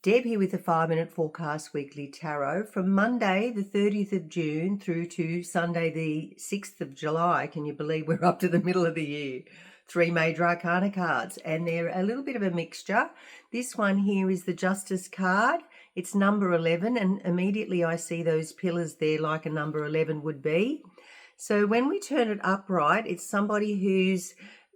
Deb here with the 5-minute forecast weekly tarot from Monday the 30th of June through to Sunday the 6th of July. Can you believe we're up to the middle of the year? 3 major arcana cards, and they're a little bit of a mixture. This one here is the Justice card. It's number 11, and immediately I see those pillars there like a number 11 would be. So when we turn it upright, it's somebody who's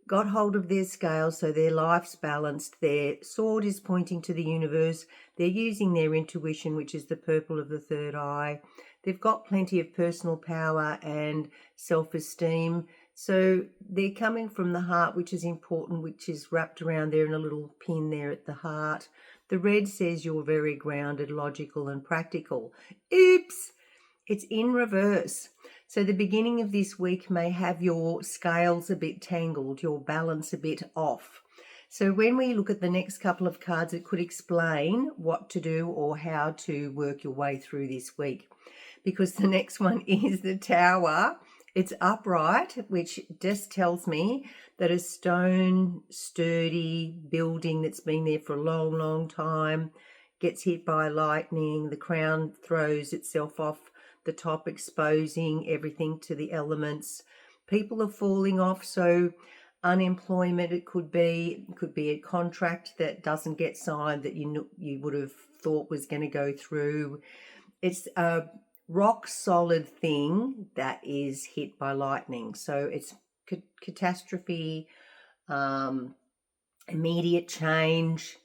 got hold of their scale, so their life's balanced, their sword is pointing to the universe, they're using their intuition, which is the purple of the third eye. They've got plenty of personal power and self-esteem. So they're coming from the heart, which is important, which is wrapped around there in a little pin there at the heart. The red says you're very grounded, logical and practical. Oops! It's in reverse. So the beginning of this week may have your scales a bit tangled, your balance a bit off. So when we look at the next couple of cards, it could explain what to do or how to work your way through this week. Because the next one is the Tower. It's upright, which just tells me that a stone, sturdy building that's been there for a long, long time gets hit by lightning. The crown throws itself off the top, exposing everything to the elements. People are falling off, so unemployment, it could be a contract that doesn't get signed that you would have thought was going to go through. It's a rock solid thing that is hit by lightning, so it's catastrophe, immediate change.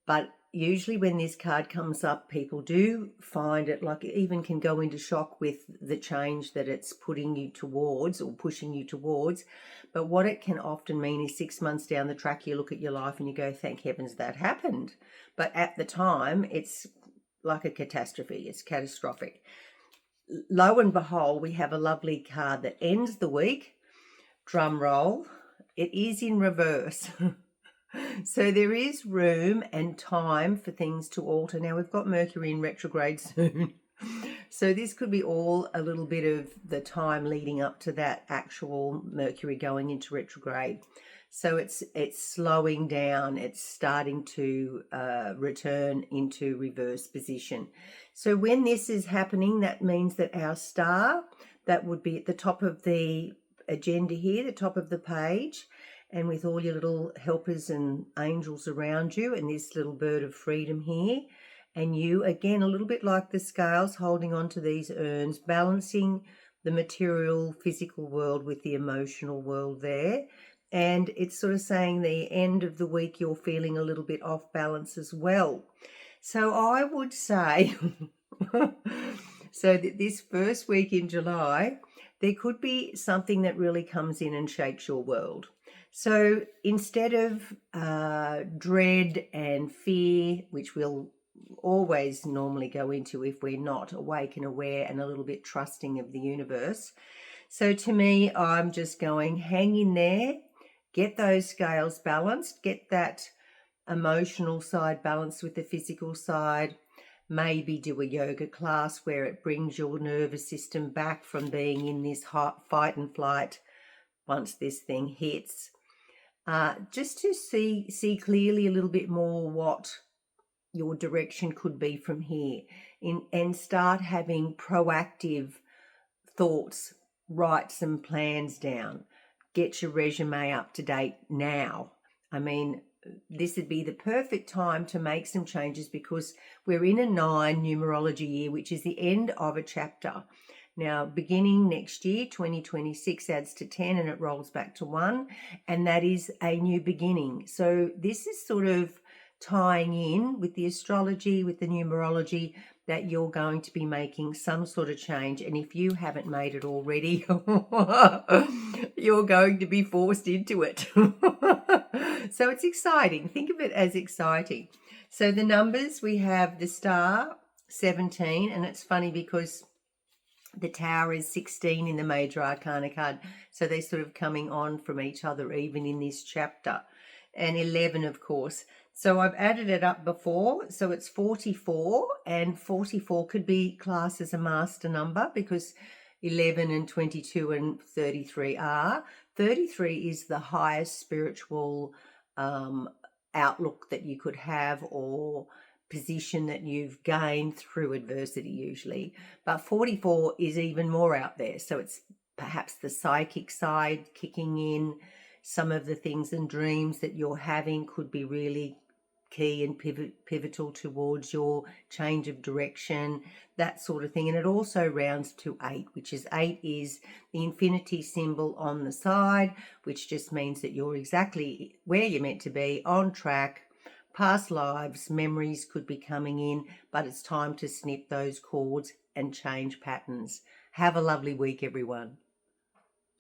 But usually when this card comes up, people do find it, like, it even can go into shock with the change that it's putting you towards or pushing you towards. But what it can often mean is 6 months down the track, you look at your life and you go, thank heavens that happened. But at the time, it's like a catastrophe. It's catastrophic. Lo and behold, we have a lovely card that ends the week. Drum roll. It is in reverse. So there is room and time for things to alter. Now we've got Mercury in retrograde soon. So this could be all a little bit of the time leading up to that actual Mercury going into retrograde. So it's slowing down. It's starting to return into reverse position. So when this is happening, that means that our star, that would be at the top of the agenda here, the top of the page, and with all your little helpers and angels around you, and this little bird of freedom here, and you, again, a little bit like the scales, holding on to these urns, balancing the material, physical world with the emotional world there. And it's sort of saying the end of the week, you're feeling a little bit off balance as well. So I would say, so that this first week in July, there could be something that really comes in and shakes your world. So instead of dread and fear, which we'll always normally go into if we're not awake and aware and a little bit trusting of the universe. So to me, I'm just going, hang in there, get those scales balanced, get that emotional side balanced with the physical side. Maybe do a yoga class where it brings your nervous system back from being in this hot fight and flight once this thing hits. Just to see clearly a little bit more what your direction could be from here, and start having proactive thoughts, write some plans down, get your resume up to date now. I mean, this would be the perfect time to make some changes because we're in a 9 numerology year, which is the end of a chapter. Now, beginning next year, 2026 adds to 10 and it rolls back to 1, and that is a new beginning. So this is sort of tying in with the astrology, with the numerology, that you're going to be making some sort of change. And if you haven't made it already, you're going to be forced into it. So it's exciting. Think of it as exciting. So the numbers, we have the star, 17, and it's funny because the Tower is 16 in the major arcana card. So they're sort of coming on from each other even in this chapter. And 11, of course. So I've added it up before. So it's 44, and 44 could be classed as a master number because 11 and 22 and 33 are. 33 is the highest spiritual outlook that you could have, or position that you've gained through adversity usually. But 44 is even more out there. So it's perhaps the psychic side kicking in. Some of the things and dreams that you're having could be really key and pivotal towards your change of direction, that sort of thing. And it also rounds to 8, which is 8 is the infinity symbol on the side, which just means that you're exactly where you're meant to be, on track. Past lives, memories could be coming in, but it's time to snip those cords and change patterns. Have a lovely week, everyone.